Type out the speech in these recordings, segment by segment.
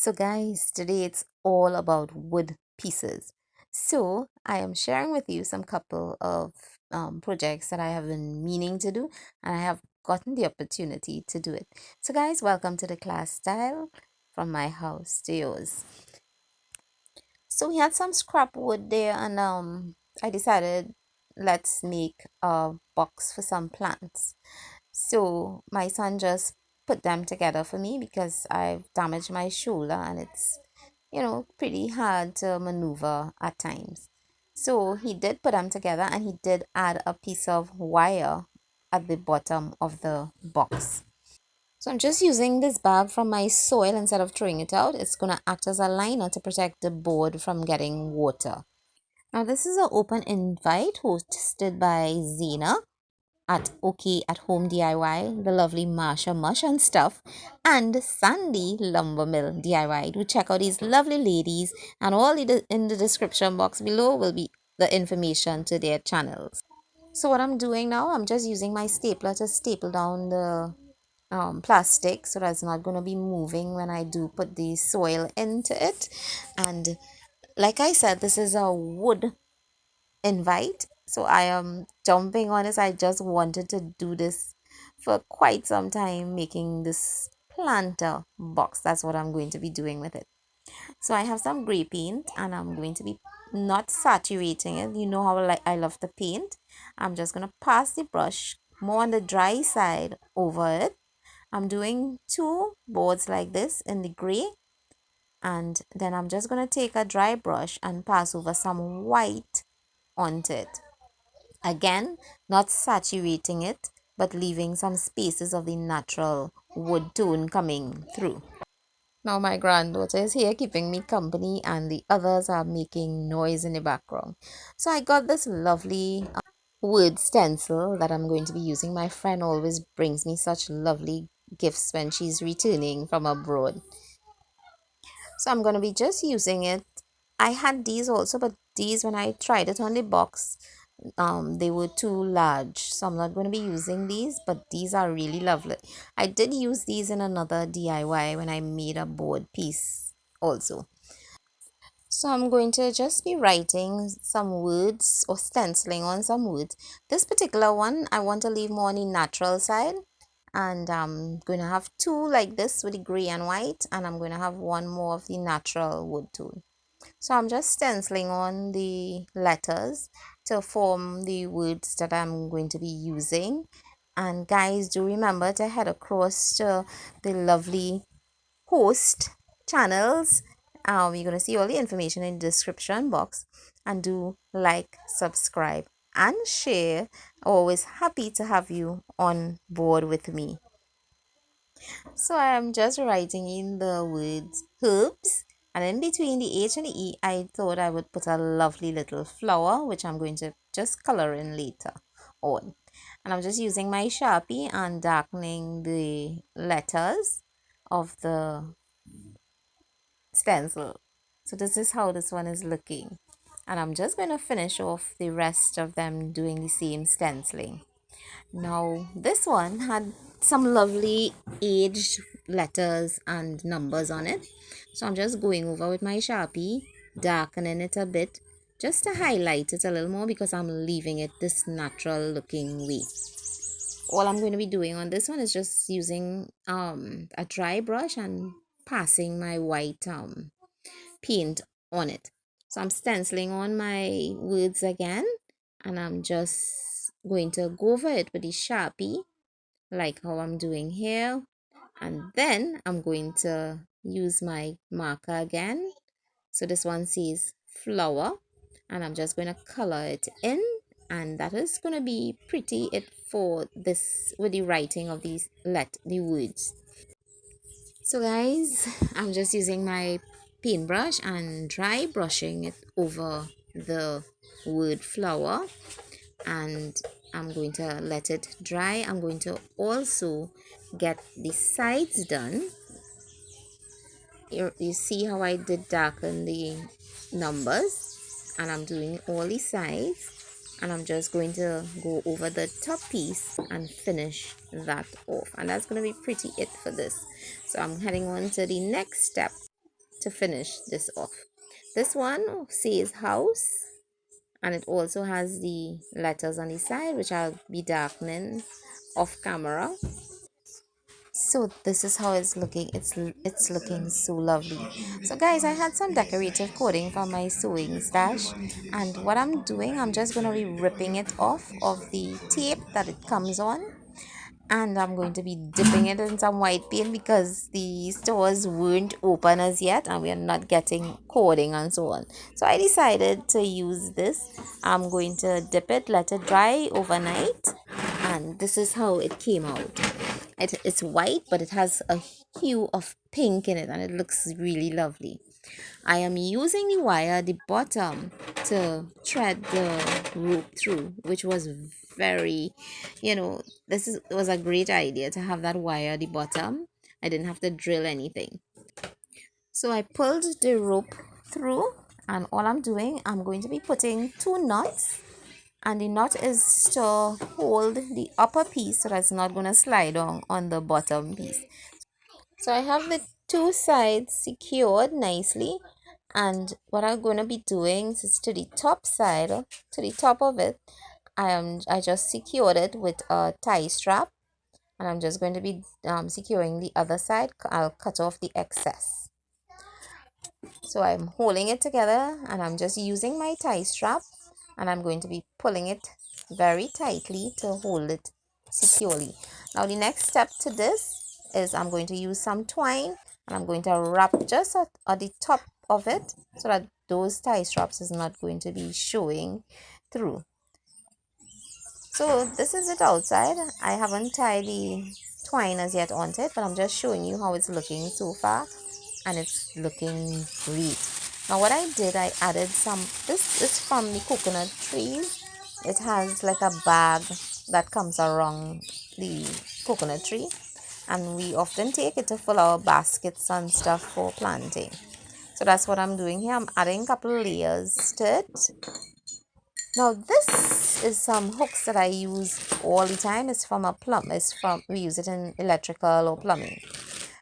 So, guys, today it's all about wood pieces. So, I am sharing with you some couple of projects that I have been meaning to do, and I have gotten the opportunity to do it. So, guys, welcome to the class style from my house to yours. So, we had some scrap wood there, and I decided let's make a box for some plants. So my son just put them together for me because I've damaged my shoulder and it's, pretty hard to maneuver at times. So he did put them together and he did add a piece of wire at the bottom of the box. So I'm just using this bag from my soil instead of throwing it out. It's going to act as a liner to protect the board from getting water. Now this is an open invite hosted by Zana at OK at Home DIY, the lovely Marsha Mush and stuff, and Sandy Lumbermill DIY. Do check out these lovely ladies, and all in the description box below will be the information to their channels. So what I'm doing now, I'm just using my stapler to staple down the plastic so that's not going to be moving when I do put the soil into it. And like I said, this is a wood invite. So I am jumping on this. I just wanted to do this for quite some time, making this planter box. That's what I'm going to be doing with it. So I have some gray paint and I'm going to be not saturating it. You know how I love the paint. I'm just going to pass the brush more on the dry side over it. I'm doing two boards like this in the gray, and then I'm just going to take a dry brush and pass over some white onto it. Again, not saturating it, but leaving some spaces of the natural wood tone coming through. Now my granddaughter is here keeping me company and the others are making noise in the background. So I got this lovely wood stencil that I'm going to be using. My friend always brings me such lovely gifts when she's returning from abroad. So I'm going to be just using it. I had these also, but these when I tried it on the box, they were too large, so I'm not going to be using these, but these are really lovely. I did use these in another DIY when I made a board piece also. So I'm going to just be writing some words or stenciling on some words. This particular one I want to leave more on the natural side, and I'm going to have two like this with the gray and white, and I'm going to have one more of the natural wood tone. So I'm just stenciling on the letters to form the words that I'm going to be using. And guys, do remember to head across to the lovely host channels. You're going to see all the information in the description box. And do like, subscribe, and share. Always happy to have you on board with me. So I am just writing in the words herbs, and in between the H and the E I thought I would put a lovely little flower which I'm going to just color in later on. And I'm just using my Sharpie and darkening the letters of the stencil. So this is how this one is looking, and I'm just going to finish off the rest of them doing the same stenciling. Now, this one had some lovely aged letters and numbers on it. So I'm just going over with my Sharpie, darkening it a bit, just to highlight it a little more because I'm leaving it this natural looking way. All I'm going to be doing on this one is just using a dry brush and passing my white paint on it. So I'm stenciling on my words again, and I'm just going to go over it with the Sharpie like how I'm doing here, and then I'm going to use my marker again. So this one says flower, and I'm just going to color it in, and that is going to be pretty it for this with the writing of the words. So guys, I'm just using my paintbrush and dry brushing it over the word flower, and I'm going to let it dry. I'm going to also get the sides done. You see how I did darken the numbers, and I'm doing all the sides, and I'm just going to go over the top piece and finish that off, and that's going to be pretty it for this. So I'm heading on to the next step. to finish this off. This one says house, and it also has the letters on the side, which I'll be darkening off camera. So this is how it's looking. It's looking so lovely. So guys, I had some decorative coding from my sewing stash, and what I'm doing, I'm just going to be ripping it off of the tape that it comes on, and I'm going to be dipping it in some white paint because the stores weren't open as yet and we are not getting coding and so on. So I decided to use this. I'm going to dip it, let it dry overnight, and this is how it came out. It's white, but it has a hue of pink in it, and it looks really lovely. I am using the wire at the bottom to thread the rope through, which was very, it was a great idea to have that wire at the bottom. I didn't have to drill anything. So I pulled the rope through, and all I'm doing, I'm going to be putting 2 knots, and the knot is to hold the upper piece so that's not going to slide on the bottom piece. So I have the 2 sides secured nicely, and what I'm going to be doing is to the top side, to the top of it, I just secured it with a tie strap, and I'm just going to be securing the other side. I'll cut off the excess. So I'm holding it together, and I'm just using my tie strap, and I'm going to be pulling it very tightly to hold it securely. Now the next step to this is I'm going to use some twine, and I'm going to wrap just at the top of it so that those tie straps is not going to be showing through. So this is it outside. I haven't tied the twine as yet on it, but I'm just showing you how it's looking so far, and it's looking great. Now what I did, I added some, this is from the coconut trees. It has like a bag that comes around the coconut tree, and we often take it to fill our baskets and stuff for planting. So that's what I'm doing here. I'm adding a couple layers to it. Now this is some hooks that I use all the time. It's from we use it in electrical or plumbing.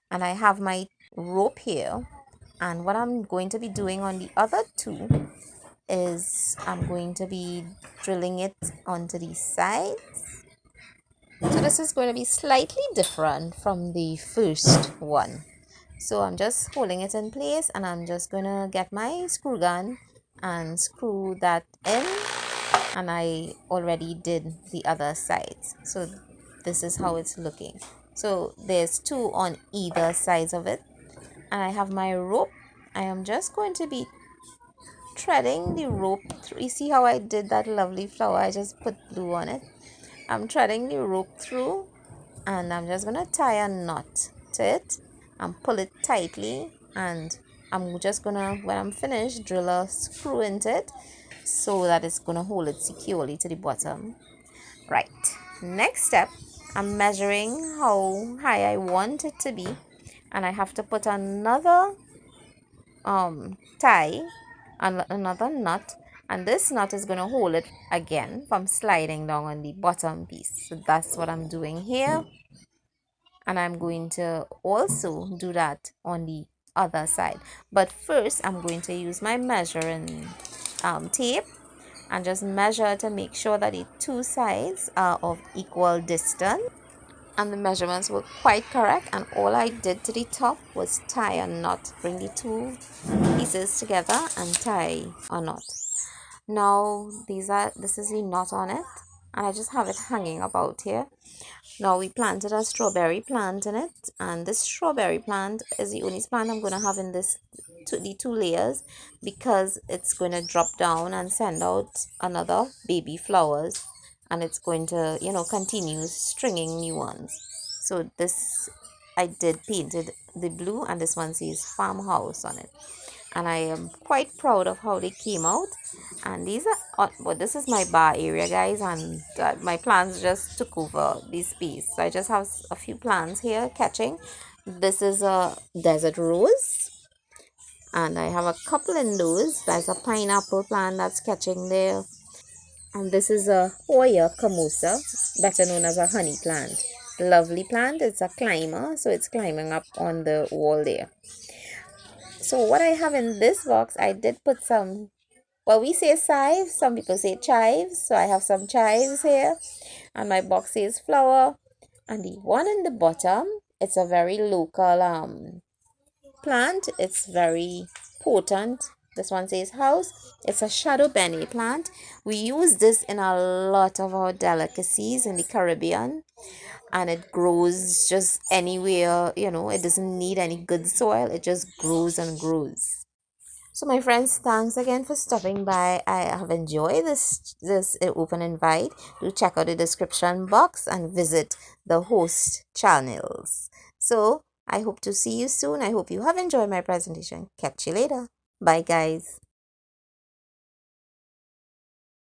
And I have my rope here, and what I'm going to be doing on the other two is I'm going to be drilling it onto the side. So this is going to be slightly different from the first one. So I'm just holding it in place, and I'm just going to get my screw gun and screw that in, and I already did the other sides. So this is how it's looking. So there's 2 on either sides of it, and I have my rope. I am just going to be threading the rope through. You see how I did that lovely flower? I just put glue on it. I'm threading the rope through, and I'm just gonna tie a knot to it and pull it tightly, and I'm just gonna, when I'm finished, drill a screw into it so that it's gonna hold it securely to the bottom. Right, next step, I'm measuring how high I want it to be, and I have to put another tie and another nut, and this nut is going to hold it again from sliding down on the bottom piece. So that's what I'm doing here, and I'm going to also do that on the other side. But first I'm going to use my measuring tape and just measure to make sure that the 2 sides are of equal distance, and the measurements were quite correct, and all I did to the top was tie a knot. Bring the 2 pieces together and tie a knot. Now this is the knot on it, and I just have it hanging about here. Now we planted a strawberry plant in it, and this strawberry plant is the only plant I'm going to have in the 2 layers, because it's going to drop down and send out another baby flowers, and it's going to continue stringing new ones. So this, I did painted the blue, and this one says farmhouse on it, and I am quite proud of how they came out. And these are but this is my bar area, guys, and my plants just took over this space, so I just have a few plants here catching. This is a desert rose, and I have a couple in those. There's a pineapple plant that's catching there, and this is a Hoya camosa, better known as a honey plant. Lovely plant. It's a climber, so it's climbing up on the wall there. So what I have in this box, I did put some, well, we say chives, some people say chives. So I have some chives here. And my box says flower. And the one in the bottom, it's a very local plant. It's very potent. This one says house. It's a shadow benny plant. We use this in a lot of our delicacies in the Caribbean, and it grows just anywhere. It doesn't need any good soil. It just grows and grows. So my friends, thanks again for stopping by. I have enjoyed this open invite. Do check out the description box and visit the host channels. So I hope to see you soon. I hope you have enjoyed my presentation. Catch you later. Bye guys.